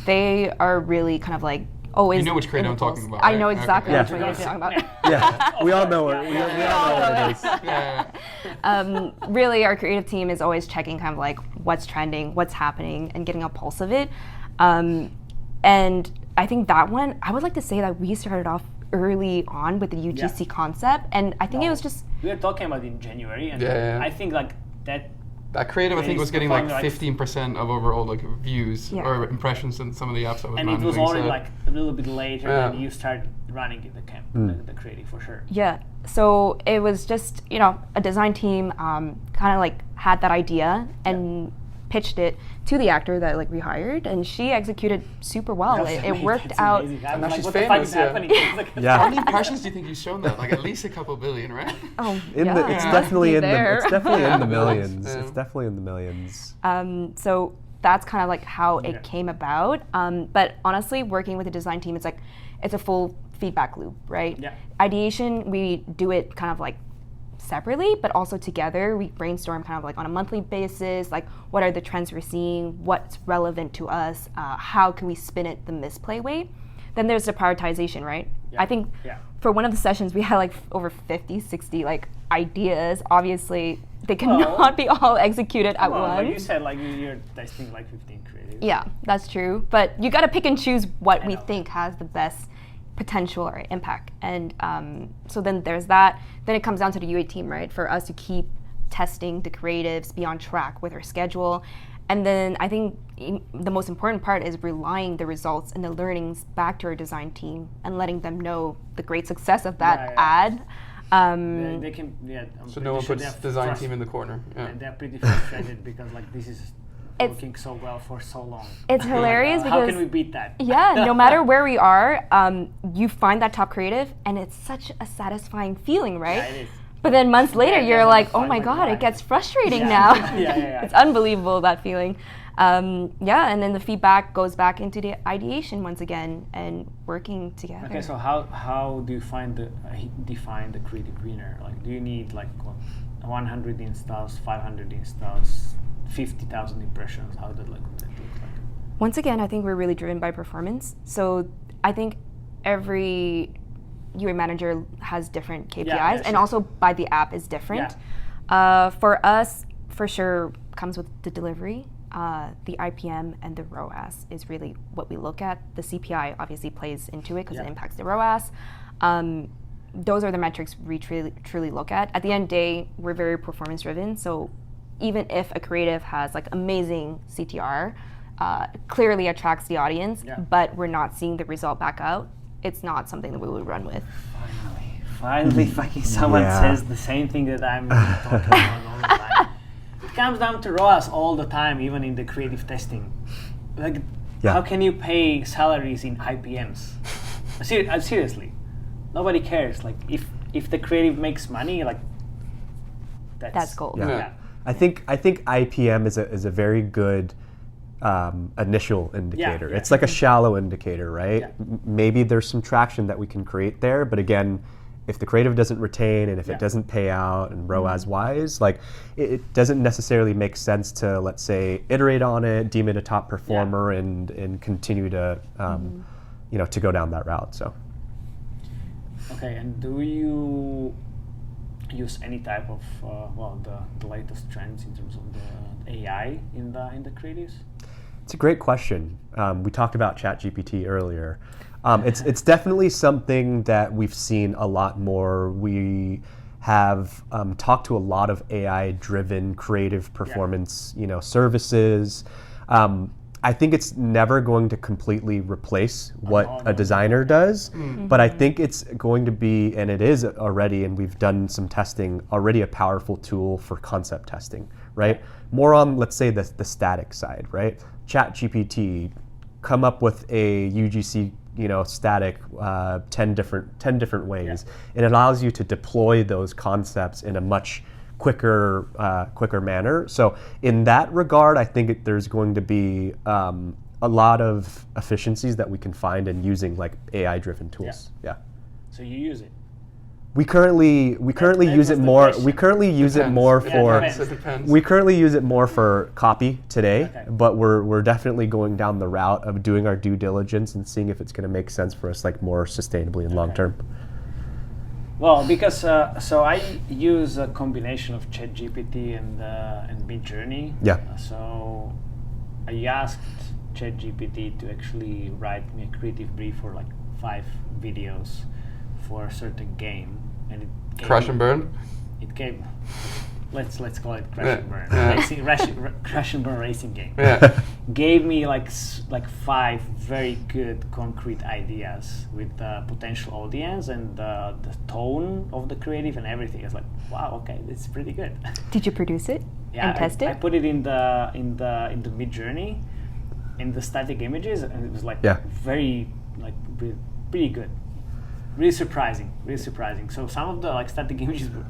They are really kind of like always. You know which creative I'm in the pulse. talking about, I right? know Okay. exactly Yeah. which one you're talking about. yeah, we all know what we all know what it is. yeah. Really, our creative team is always checking kind of like what's trending, what's happening, and getting a pulse of it. And I think that one, I would like to say that we started off early on with the UGC concept, and I think it was just we were talking about it in January, and Yeah. I think like that. That creative, I think, was getting like performing, 15% of overall like views Yeah. or impressions in some of the apps I was And managing. it was already so- like a little bit later Yeah. than you started running in the camp, the creative for sure. Yeah. So it was just, a design team kind of like had that idea and pitched it to the actor that like we hired, and she executed super well. That's It amazing. worked That's out. amazing. I'm And now like, she's what the fuck is famous, yeah. happening? It's like, Yeah. How many impressions do you think you've shown that? Like at least a couple billion, right? Oh, It's yeah. definitely in There. it's definitely in the Yeah. millions. Yeah. It's definitely in the millions. So that's kind of like how Okay. it came about. But honestly, working with the design team, it's a full feedback loop, right? Yeah. Ideation, we do it kind of like separately, but also together. We brainstorm kind of like on a monthly basis, like what are the trends we're seeing, what's relevant to us, how can we spin it the Mistplay way. Then there's the prioritization, right? Yeah. I think Yeah. for one of the sessions, we had like over 50, 60 like ideas. Obviously, they cannot be all executed at Well, once. like you said, like you're testing like 15 creatives. Yeah, that's true. But you got to pick and choose what we know. think has the best potential or impact. And so then there's that. Then it comes down to the UA team, right? For us to keep testing the creatives, be on track with our schedule. And then I think the most important part is relying the results and the learnings back to our design team and letting them know the great success of that Yeah, yeah. ad. They can. Yeah. I'm So pretty no one sure puts they're design frust- team in the corner. Yeah. They're pretty frustrated because like this is It's- working so well for so long. It's hilarious How because can we beat that? yeah, no matter where we are, you find that top creative, and it's such a satisfying feeling, right? Yeah, it is. But then months later, Yeah, you're yeah, like, it's oh fine, my like, god, why? it gets frustrating Yeah. now. Yeah. It's unbelievable, that feeling. Yeah, and then the feedback goes back into the ideation once again and working together. Okay, so how do you define the creative winner? Like, do you need like 100 installs, 500 installs, 50,000 impressions? How does that look like? Once again, I think we're really driven by performance. So I think every UA manager has different KPIs, yeah, and sure. also by the app is different. For us, for sure, comes with the delivery. The IPM and the ROAS is really what we look at. The CPI obviously plays into it because it impacts the ROAS. Those are the metrics we truly look at. At the end of the day, we're very performance driven. So even if a creative has like amazing CTR, clearly attracts the audience, but we're not seeing the result back out, it's not something that we would run with. Finally, fucking someone Yeah. says the same thing that I'm talking about all the time. It comes down to ROAS all the time, even in the creative testing. Like, how can you pay salaries in IPMs? Seriously, nobody cares. Like, if the creative makes money, like, That's gold. Yeah. I think IPM is a very good initial indicator. yeah. It's like a shallow indicator, right? Yeah. Maybe there's some traction that we can create there, but again, if the creative doesn't retain and if Yeah. it doesn't pay out and ROAS wise, like it doesn't necessarily make sense to, let's say, iterate on it, deem it a top performer, and continue to to go down that route. So. Okay, and do you use any type of the latest trends in terms of the AI in the creatives? It's a great question. We talked about ChatGPT earlier. It's definitely something that we've seen a lot more. We have talked to a lot of AI-driven creative performance, services. I think it's never going to completely replace what a designer does, but I think it's going to be, and it is already, and we've done some testing already, a powerful tool for concept testing, right? More on, let's say, the static side, right? ChatGPT, come up with a UGC, static 10 different ways. It allows you to deploy those concepts in a much quicker manner. So in that regard, I think there's going to be a lot of efficiencies that we can find in using like AI-driven tools. Yeah. So you use it. We currently use it was the more. question. We currently use it Depends. more Yeah, for. depends. It depends. We currently use it more for copy today, Okay. but we're definitely going down the route of doing our due diligence and seeing if it's going to make sense for us, like more sustainably and long term. Well, because so I use a combination of ChatGPT and Midjourney. Yeah. So I asked ChatGPT to actually write me a creative brief for like 5 videos for a certain game, and it gave Crash me- and burn. It gave. Let's call it Crash Yeah, and Burn. yeah. Crash and Burn racing game. Yeah. Gave me like 5 very good concrete ideas with the potential audience and the tone of the creative and everything. It's like, wow, okay, this is pretty good. Did you produce it Yeah, and test I it? put it in the Mid Journey, in the static images, and it was like Yeah. very pretty good, really surprising. So some of the like static images were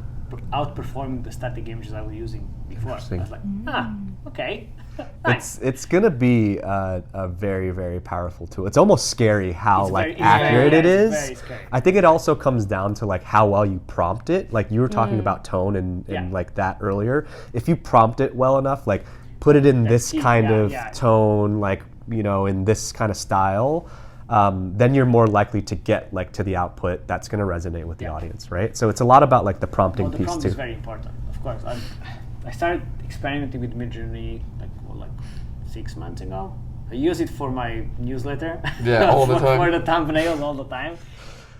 outperforming the static images I was using before. I Interesting. was like, okay, nice. It's gonna be a very, very powerful tool. It's almost scary how It's like very- it's accurate very- it yeah, is. it's very scary. I think it also comes down to like how well you prompt it. Like you were talking about tone and Yeah. like that earlier. If you prompt it well enough, like put it in this key, kind yeah, of yeah. tone, like in this kind of style, then you're more likely to get like to the output that's going to resonate with the Yeah. audience, right? So it's a lot about like the prompting Well, the piece prompt too. is very important, of course. I started experimenting with Midjourney like 6 months ago. I use it for my newsletter. Yeah, all the time. For the thumbnails all the time.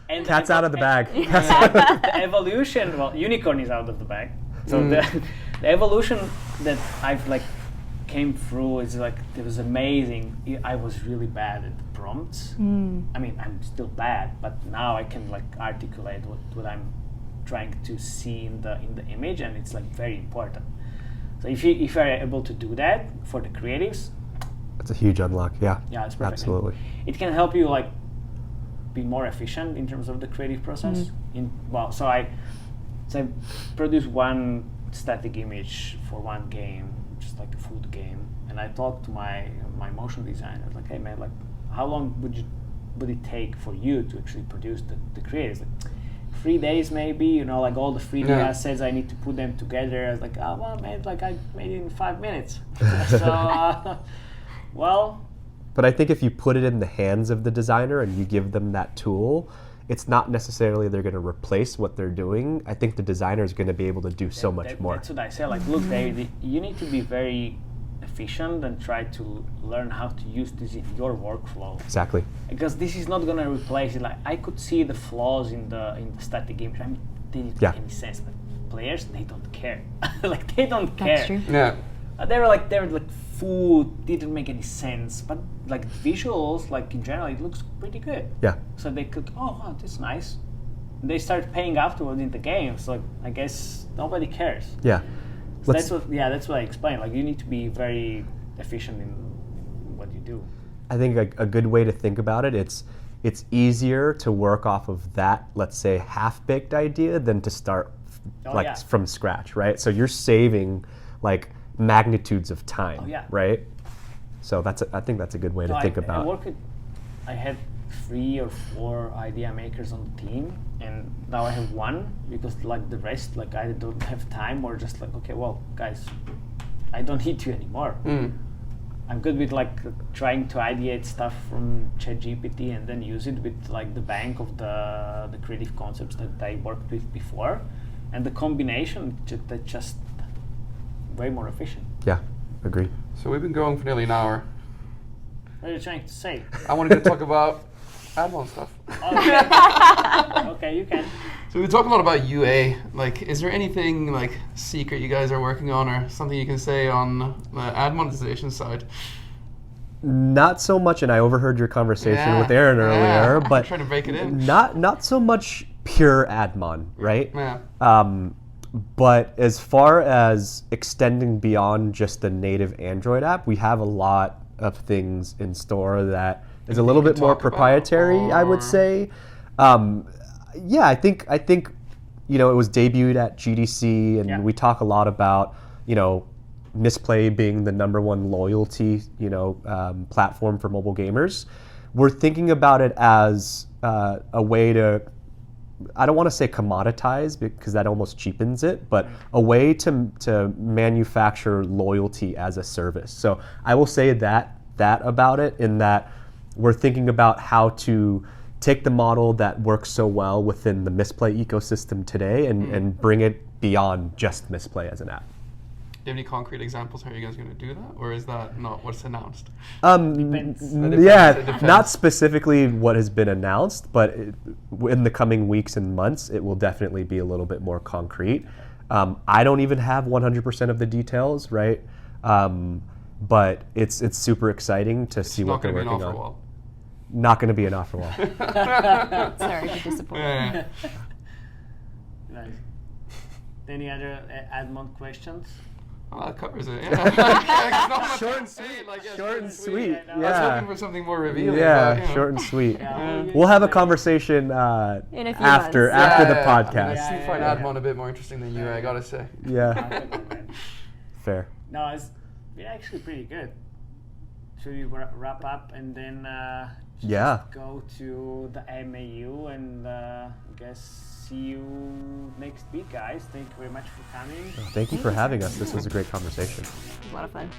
And Cat's out of the bag. the evolution, well, unicorn is out of the bag. So the evolution that I've like came through is like, it was amazing. I was really bad at prompts. I mean, I'm still bad, but now I can like articulate what I'm trying to see in the image, and it's like very important. So if you're able to do that for the creatives, It's a huge unlock. Yeah. yeah, it's perfect. Absolutely. It can help you like be more efficient in terms of the creative process. So I produced one static image for one game, just like a food game, and I talked to my motion designer. I was like, hey man, like how long would it take for you to actually produce the creatives? Like, 3 days maybe, like all the 3D Yeah. assets, I need to put them together. I was like, oh well, man, like I made it in 5 minutes. So, well, But I think if you put it in the hands of the designer and you give them that tool, it's not necessarily they're going to replace what they're doing. I think the designer is going to be able to do so much more. That's what I say. Like, look, David, you need to be very efficient and try to learn how to use this in your workflow. Exactly. Because this is not going to replace it. Like, I could see the flaws in the static image. I mean, they didn't Yeah. make any sense. But players, they don't care. Like, they don't care. That's true. Yeah. They were like food didn't make any sense, but like visuals, like in general, it looks pretty good. Yeah. So they could, oh wow, that's nice. They start paying afterwards in the game. So like, I guess nobody cares. Yeah. So Let's- that's what I explained. Like you need to be very efficient in what you do. I think a good way to think about it, it's easier to work off of that, let's say, half-baked idea than to start Oh, yeah. from scratch, right? So you're saving like magnitudes of time, Oh, yeah. right? So I think that's a good way to No, think I about. I had 3 or 4 idea makers on the team, and now I have 1 because like the rest, like I don't have time or just like, okay, well, guys, I don't need you anymore. I'm good with like trying to ideate stuff from ChatGPT and then use it with like the bank of the creative concepts that I worked with before, and the combination that just way more efficient. Yeah, agree. So we've been going for nearly an hour. What are you trying to say? I wanted to talk about admin stuff. Okay, okay, you can. So we talk a lot about UA. Like, is there anything like secret you guys are working on, or something you can say on the ad monetization side? Not so much, and I overheard your conversation Yeah, with Aaron earlier, I'm but trying to break it in. not so much pure admon, right? Yeah. But as far as extending beyond just the native Android app, we have a lot of things in store that is a little can bit more talk about, proprietary, I would or- say. Yeah, I think it was debuted at GDC, and Yeah. we talk a lot about Mistplay being the #1 loyalty platform for mobile gamers. We're thinking about it as a way to, I don't want to say commoditize because that almost cheapens it, but a way to manufacture loyalty as a service. So I will say that about it, in that we're thinking about how to take the model that works so well within the Mistplay ecosystem today and bring it beyond just Mistplay as an app. you have any concrete examples how you guys are going to do that, or is that not what's announced? Depends. It Yeah, depends. not specifically what has been announced, but in the coming weeks and months, it will definitely be a little bit more concrete. I don't even have 100% of the details, right? But it's super exciting to see It's what not they're going to be an working offer on. wall. Not going to be an offer wall. Sorry to disappoint. Yeah. Nice. Any other Admon questions? Well, that covers it. Yeah. Short and sweet. Short and sweet. I know. I was Yeah. hoping for something more revealing. Yeah, but, you know. short and sweet. Yeah, We'll have a conversation In a few after months. after the I podcast. still find Yeah. Admon a bit more interesting than you, I gotta say. Yeah, fair. No, we're actually pretty good. Should we wrap up and then Yeah. go to the MAU and I guess see you next week, guys. Thank you very much for coming. Thank you for having us. This was a great conversation. It was a lot of fun.